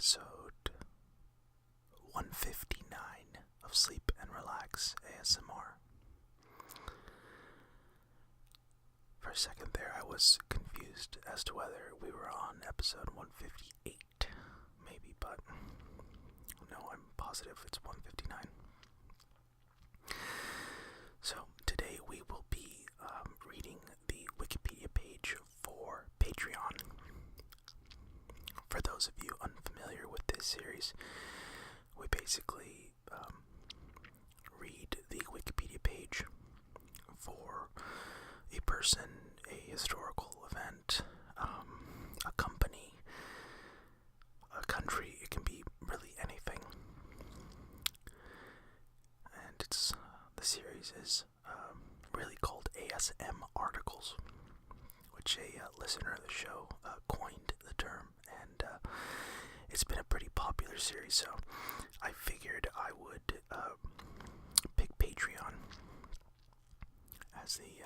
episode 159 of Sleep and Relax ASMR. For a second there, I was confused as to whether we were on episode 158, maybe, but no, I'm positive it's 159. So today we will be reading the Wikipedia page for Patreon. For those of you unfamiliar with this series, we basically read the Wikipedia page for a person, a historical event, a company, a country. It can be really anything. And the series is really called ASM Articles, which a listener of the show coined the term, and it's been a pretty popular series, so I figured I would pick Patreon as the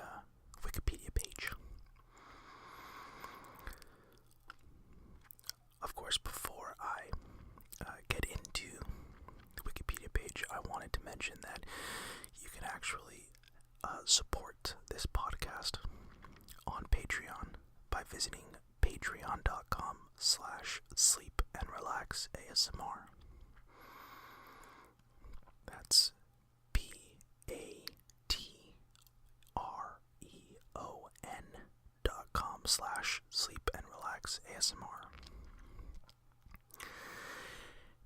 Wikipedia page. Of course, before I get into the Wikipedia page, I wanted to mention that you can actually support this podcast on Patreon by visiting patreon.com/sleepandrelaxasmr. That's patreon.com/sleepandrelaxasmr.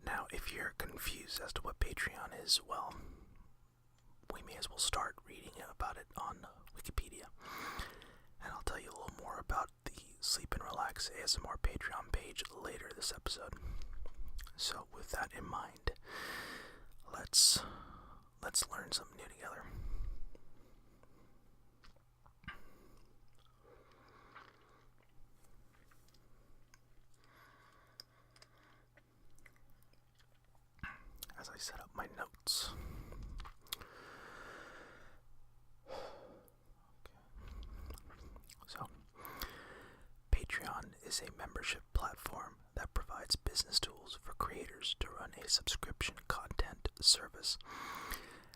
Now, if you're confused as to what Patreon is, well, we may as well start reading about it on Wikipedia. And I'll tell you a little more about the Sleep and Relax ASMR Patreon page later this episode. So with that in mind, let's learn something new together. As I set up my notes. So, Patreon is a membership platform that provides business tools for creators to run a subscription content service,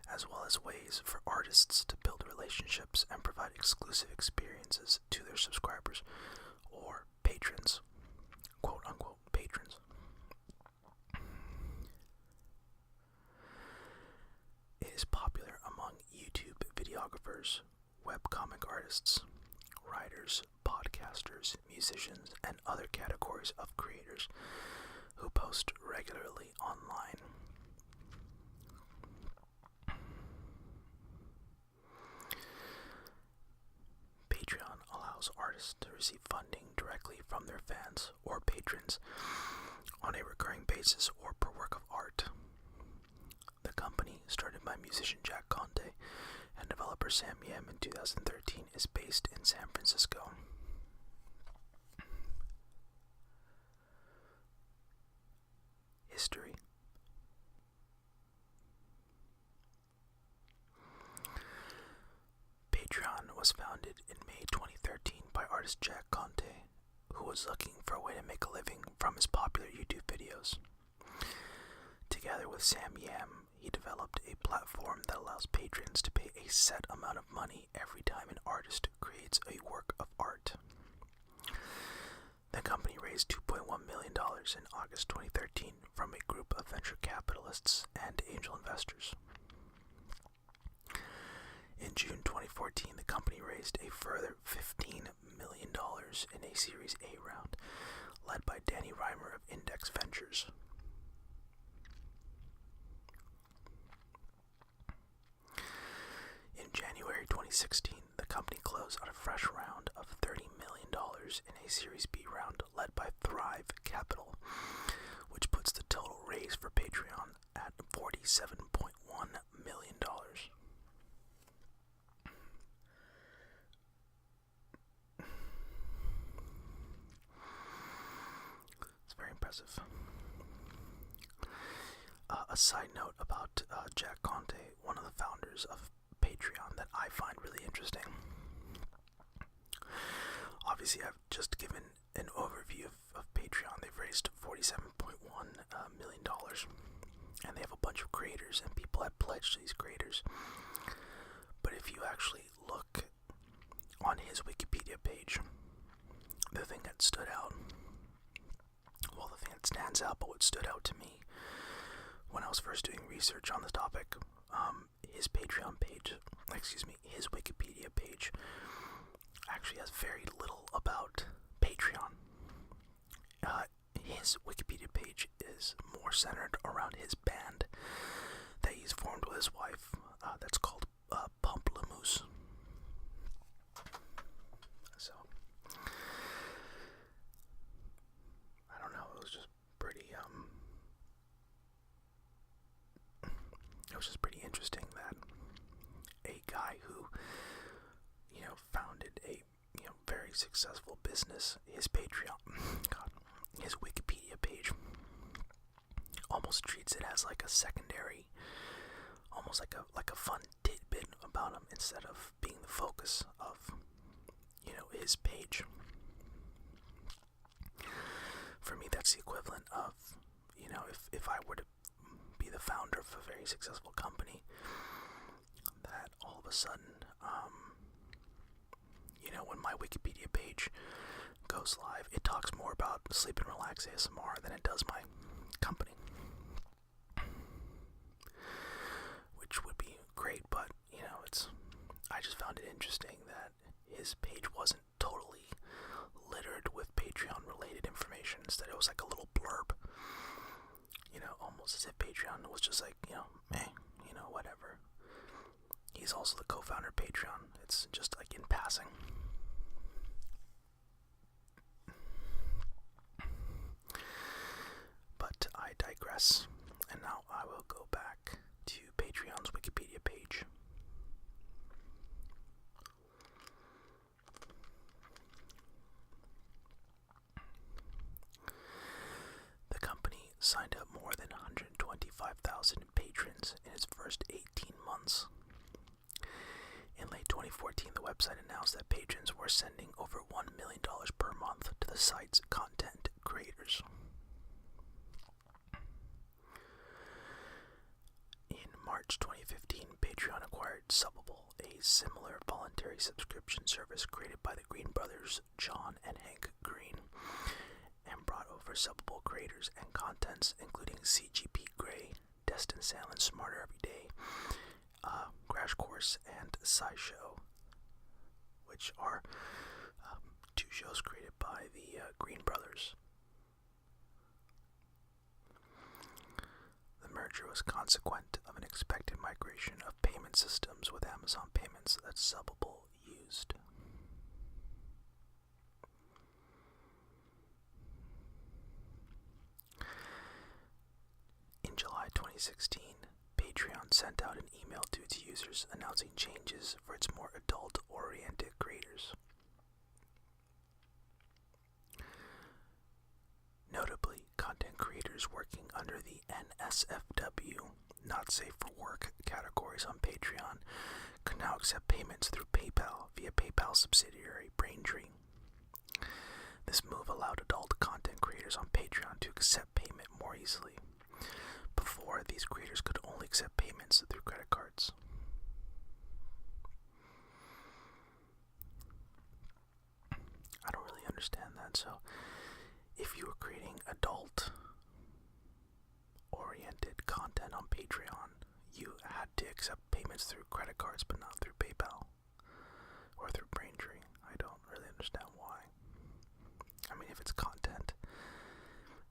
as well as ways for artists to build relationships and provide exclusive experiences to their subscribers or patrons, quote-unquote patrons. It is popular among YouTube videographers, webcomic artists, writers, podcasters, musicians, and other categories of creators who post regularly online. Patreon allows artists to receive funding directly from their fans or patrons on a recurring basis or per work of art. The company, started by musician Jack Conte and developer Sam Yem in 2013, is based in San Francisco. History. Patreon was founded in May 2013 by artist Jack Conte, who was looking for a way to make a living from his popular YouTube videos. Together with Sam Yem, he developed a platform that allows patrons to pay a set amount of money every time an artist creates a work of art. The company raised $2.1 million in August 2013 from a group of venture capitalists and angel investors. In June 2014, the company raised a further $15 million in a Series A round, led by Danny Reimer of Index Ventures. In January 2016, the company closed on a fresh round of $30 million in a Series B round led by Thrive Capital, which puts the total raise for Patreon at $47.1 million. It's very impressive. A side note about Jack Conte, one of the founders of Patreon, that I find really interesting. Obviously, I've just given an overview of Patreon Patreon. They've raised $47.1 million, and they have a bunch of creators, and people have pledged to these creators. But if you actually look on his Wikipedia page, the thing that stood out, well, the thing that stands out, but what stood out to me when I was first doing research on this topic, his Patreon page, his Wikipedia page actually has very little about Patreon. His Wikipedia page is more centered around his band that he's formed with his wife, that's called Pamplemousse. So, I don't know, it was just pretty interesting that a guy who, founded a, very successful business, his his Wikipedia page almost treats it as like a secondary, almost like a fun tidbit about him instead of being the focus of, his page. For me, that's the equivalent of, if I were to be the founder of a very successful company, that all of a sudden, when my Wikipedia page goes live, it talks more about sleep and relax ASMR than it does my company. Which would be great, but, I just found it interesting that his page wasn't totally littered with Patreon-related information. Instead, it was like a little blurb. Almost as if Patreon was just like, whatever. He's also the co-founder of Patreon. It's just like in passing. But I digress, and now I will go back to Patreon's Wikipedia page. The company signed up more than 125,000 patrons in its first 18 months. In late 2014, the website announced that patrons were sending over $1 million per month to the site's content creators. In March 2015, Patreon acquired Subbable, a similar voluntary subscription service created by the Green brothers, John and Hank Green, and brought over Subbable creators and contents including CGP Grey, Destin Sandlin Smarter Every Day, Crash Course, and SciShow, which are two shows created by the Green brothers. The merger was consequent of an expected migration of payment systems with Amazon Payments that Subbable used. In July 2016, Patreon sent out an email to its users announcing changes for its more adult-oriented creators. Notably, content creators working under the NSFW, Not Safe for Work categories on Patreon could now accept payments through PayPal via PayPal subsidiary Braintree. This move allowed adult content creators on Patreon to accept payment more easily. Before, these creators could only accept payments through credit cards. I don't really understand that, so if you were creating adult-oriented content on Patreon, you had to accept payments through credit cards, but not through PayPal or through Braintree. I don't really understand why. I mean, if it's content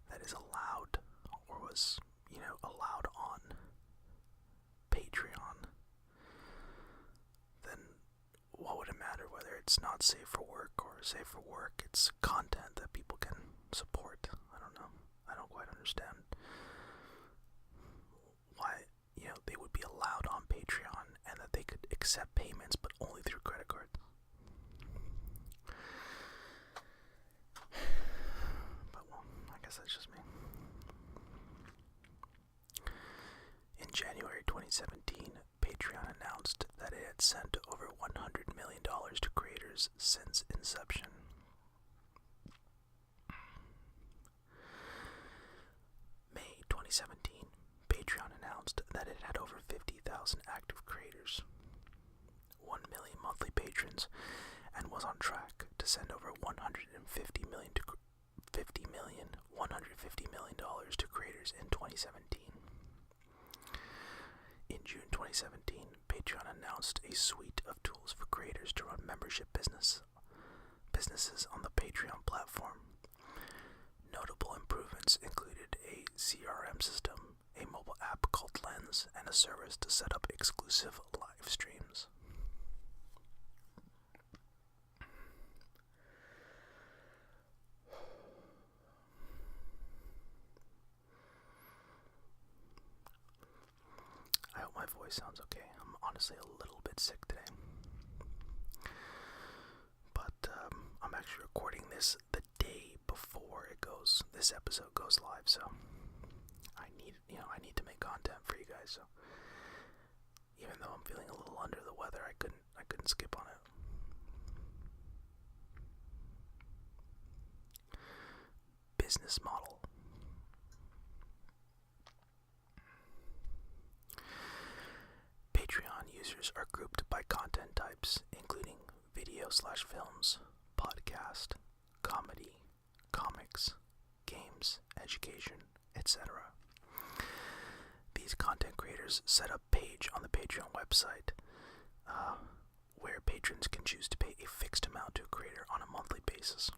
that is allowed or was, allowed on Patreon, then what would it matter whether it's not safe for work or safe for work? It's content that people can support. I don't know. I don't quite understand why, they would be allowed on Patreon and that they could accept payments but only through credit cards. But, well, I guess that's just me. In January 2017, Patreon announced that it had sent over $100 million to creators since inception. 100,000 active creators, 1 million monthly patrons, and was on track to send over $150 million to creators in 2017. In June 2017, Patreon announced a suite of tools for creators to run membership businesses on the Patreon platform. Notable improvements included a CRM system, a mobile app called Lens, and a service to set up exclusive live streams. I hope my voice sounds okay. I'm honestly a little bit sick today. But I'm actually recording this the day before this episode goes live, so I need to make content for you guys. So even though I'm feeling a little under the weather, I couldn't skip on it. Business model. Patreon users are grouped by content types, including video/films, podcast, comedy, comics, games, education, etc. These content creators set up a page on the Patreon website where patrons can choose to pay a fixed amount to a creator on a monthly basis.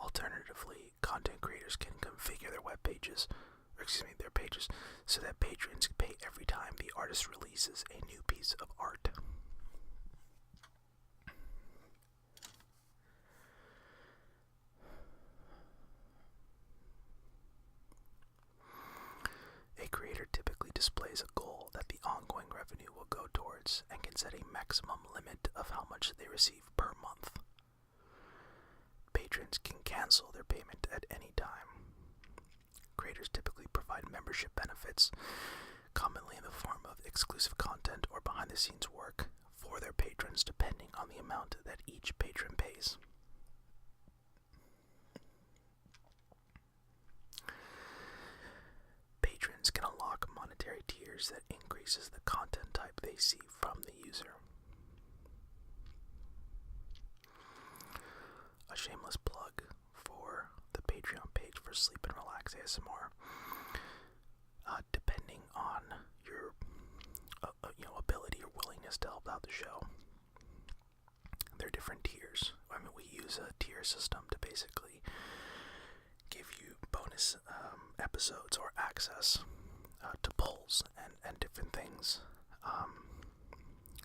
Alternatively, content creators can configure their pages so that patrons pay every time the artist releases a new piece of art. A creator typically displays a goal that the ongoing revenue will go towards and can set a maximum limit of how much they receive per month. Patrons can cancel their payment at any time. Creators typically provide membership benefits, commonly in the form of exclusive content or behind-the-scenes work, for their patrons depending on the amount that each patron pays. Patrons can unlock monetary tiers that increases the content type they see from the user. A shameless plug for the Patreon page for Sleep and Relax ASMR. Depending on your ability or willingness to help out the show, there are different tiers. I mean, we use a tier system to basically give you bonus episodes or access to polls and different things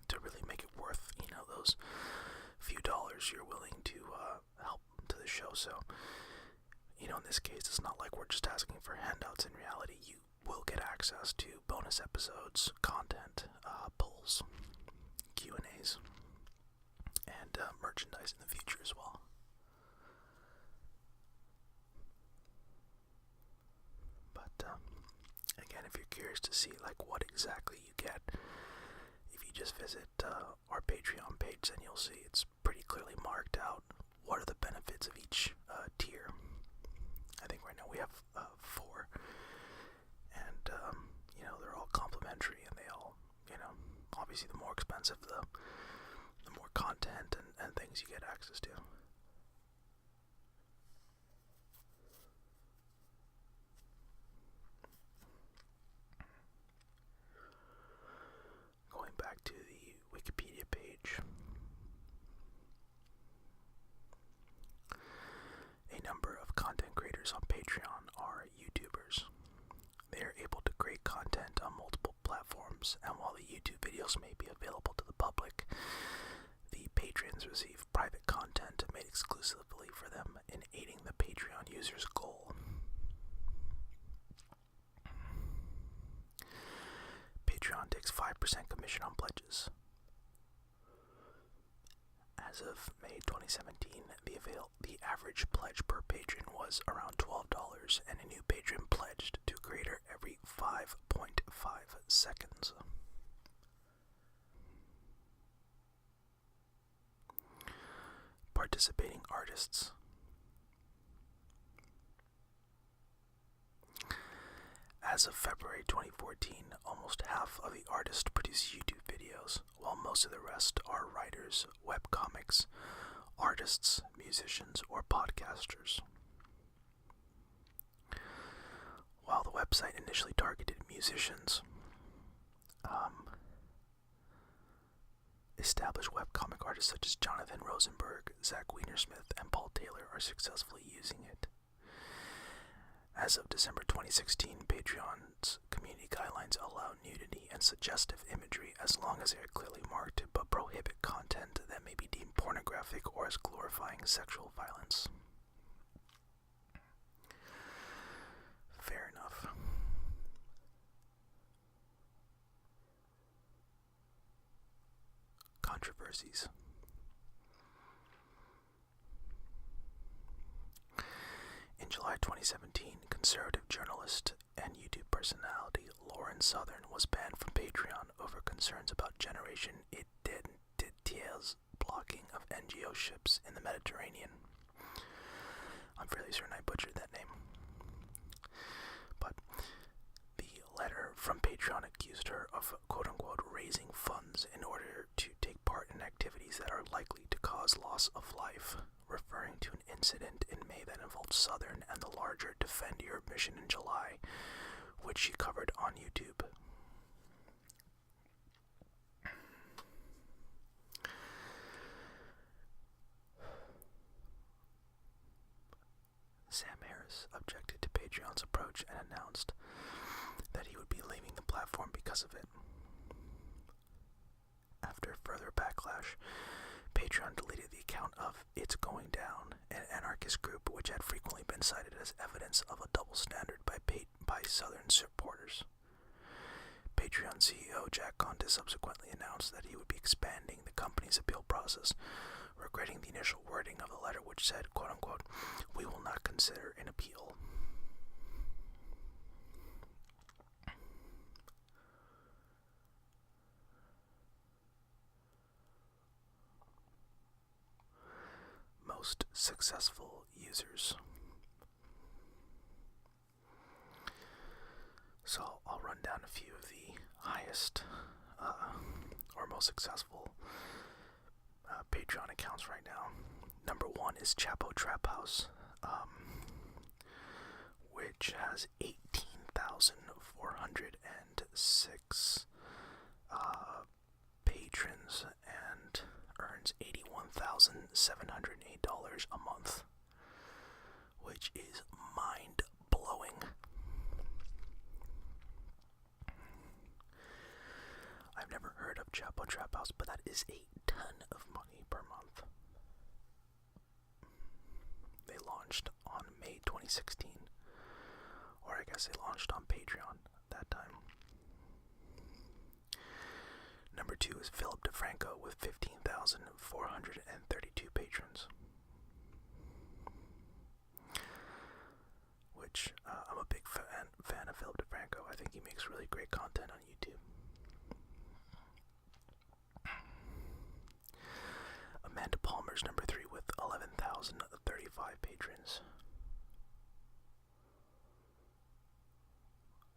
to really make it worth those few dollars you're willing to help to the show. So in this case, it's not like we're just asking for handouts. In reality, you will get access to bonus episodes, content, polls, Q&As, and merchandise in the future as well. But again, if you're curious to see what exactly you get, if you just visit our Patreon page, then you'll see it's pretty clearly marked out what are the benefits of each tier. I think right now we have 4, and they're all complimentary, and they all, obviously the more expensive, the more content and things you get access to. Going back to the Wikipedia page, a number of content creators on Patreon are YouTubers. They are able to create content on multiple platforms, and while the YouTube videos may be available to the public, the patrons receive private content made exclusively for them in aiding the Patreon user's goal. Patreon takes 5% commission on pledges. As of May 2017, the average pledge per patron was around $12, and a new patron pledged to a creator every 5.5 seconds. Participating artists. As of February 2014, almost half of the artists produce YouTube videos, while most of the rest are writers, webcomics, artists, musicians, or podcasters. While the website initially targeted musicians, established webcomic artists such as Jonathan Rosenberg, Zach Weinersmith, and Paul Taylor are successfully using it. As of December 2016, Patreon's community guidelines allow nudity and suggestive imagery as long as they are clearly marked, but prohibit content that may be deemed pornographic or as glorifying sexual violence. Fair enough. Controversies. In July 2017, conservative journalist and YouTube personality Lauren Southern was banned from Patreon over concerns about Generation Identity's blocking of NGO ships in the Mediterranean. I'm fairly certain I butchered that name. But the letter from Patreon accused her of quote-unquote raising funds in order to take part in activities that are likely to cause loss of life, referring to an incident in May that involved Southern and the larger Defend Europe mission in July, which she covered on YouTube. Sam Harris objected to Patreon's approach and announced that he would be leaving the platform because of it. After further backlash, Patreon deleted the account of It's Going Down, an anarchist group which had frequently been cited as evidence of a double standard by Southern supporters. Patreon CEO Jack Conte subsequently announced that he would be expanding the company's appeal process, regretting the initial wording of the letter which said, quote-unquote, "We will not consider an appeal." Most successful users. So I'll run down a few of the highest or most successful Patreon accounts right now. Number one is Chapo Trap House, which has 18,406 patrons and earns $81,708 a month, which is mind-blowing. I've never heard of Chapo Trap House, but that is a ton of money per month. They launched on May 2016, or I guess they launched on Patreon that time. Number two is Philip DeFranco with 15,432 patrons, which I'm a big fan of Philip DeFranco. I think he makes really great content on YouTube. Amanda Palmer's number three with 11,035 patrons.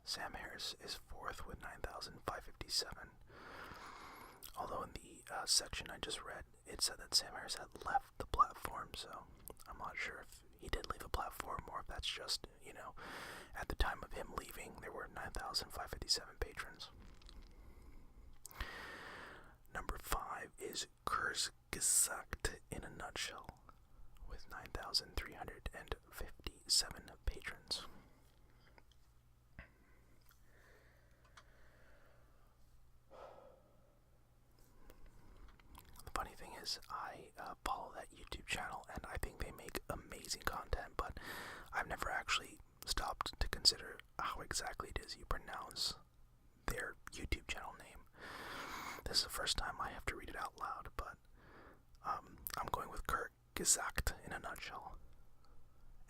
Sam Harris is fourth with 9,557. Although in the section I just read, it said that Sam Harris had left the platform, so I'm not sure if he did leave the platform or if that's just, at the time of him leaving, there were 9,557 patrons. Number five is Kurzgesagt in a nutshell with 9,357 patrons. The funny thing is, I follow that YouTube channel and I think they make amazing content, but I've never actually stopped to consider how exactly it is you pronounce their YouTube channel name. This is the first time I have to read it out loud, but I'm going with Kurzgesagt in a nutshell.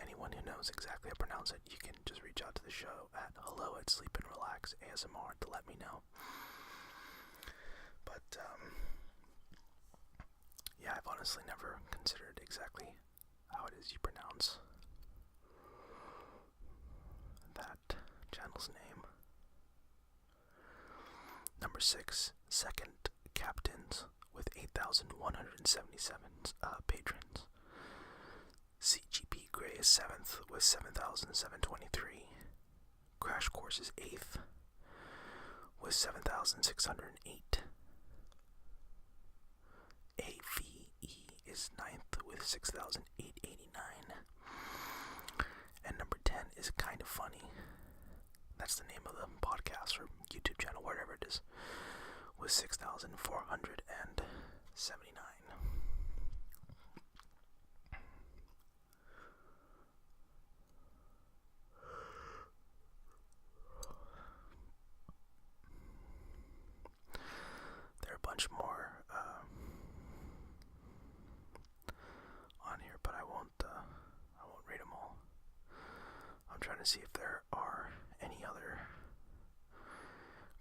Anyone who knows exactly how to pronounce it, you can just reach out to the show at hello@sleepandrelax.asmr to let me know. But yeah, I've honestly never considered exactly how it is you pronounce that channel's name. Number 6, Second Captains with 8,177 patrons. CGP Grey is 7th with 7,723. Crash Course is 8th with 7,608. AVE is 9th with 6,889. And number 10 is Kind of Funny. That's the name of the podcast or YouTube channel, whatever it is, with 6,479. There are a bunch more on here, but I won't read them all. I'm trying to see if there are any other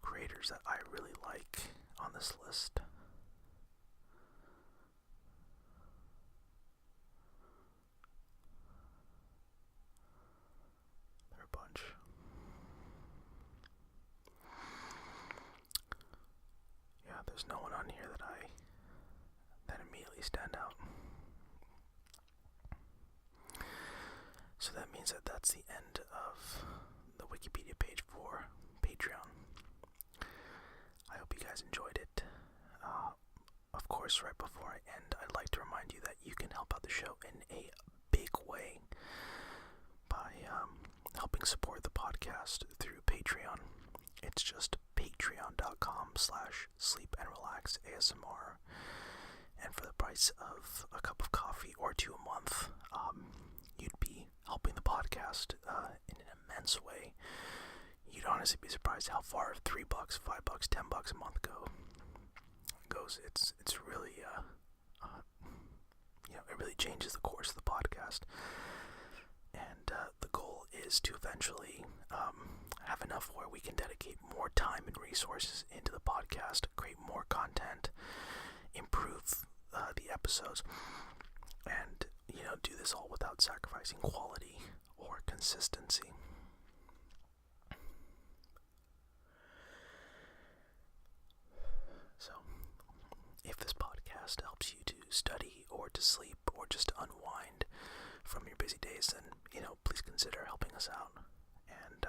creators that I really like on this list. There are a bunch. Yeah, there's no one on here that immediately stand out. So that means that that's the end of the Wikipedia page for Patreon. I hope you guys enjoyed it. Of course, right before I end, I'd like to remind you that you can help out the show in a big way by helping support the podcast through Patreon. It's just patreon.com/sleepandrelaxasmr. And for the price of a cup of coffee or 2 a month, you'd be helping the podcast in an immense way. You'd honestly be surprised how far $3, $5, $10 a month goes. It's really it really changes the course of the podcast. And the goal is to eventually have enough where we can dedicate more time and resources into the podcast, create more content, improve the episodes, and do this all without sacrificing quality or consistency. So, if this podcast helps you to study or to sleep or just to unwind from your busy days, then please consider helping us out. And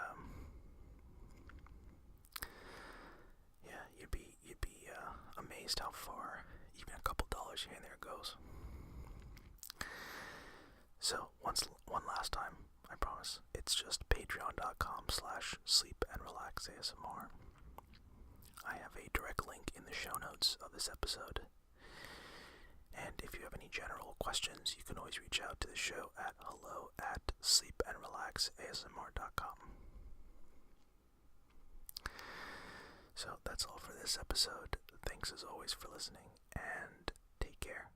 you'd be amazed how far even a couple dollars here and there goes. So one last time, I promise, it's just patreon.com/sleepandrelaxasmr. I have a direct link in the show notes of this episode. And if you have any general questions, you can always reach out to the show at hello@sleepandrelaxasmr.com. So that's all for this episode. Thanks as always for listening, and take care.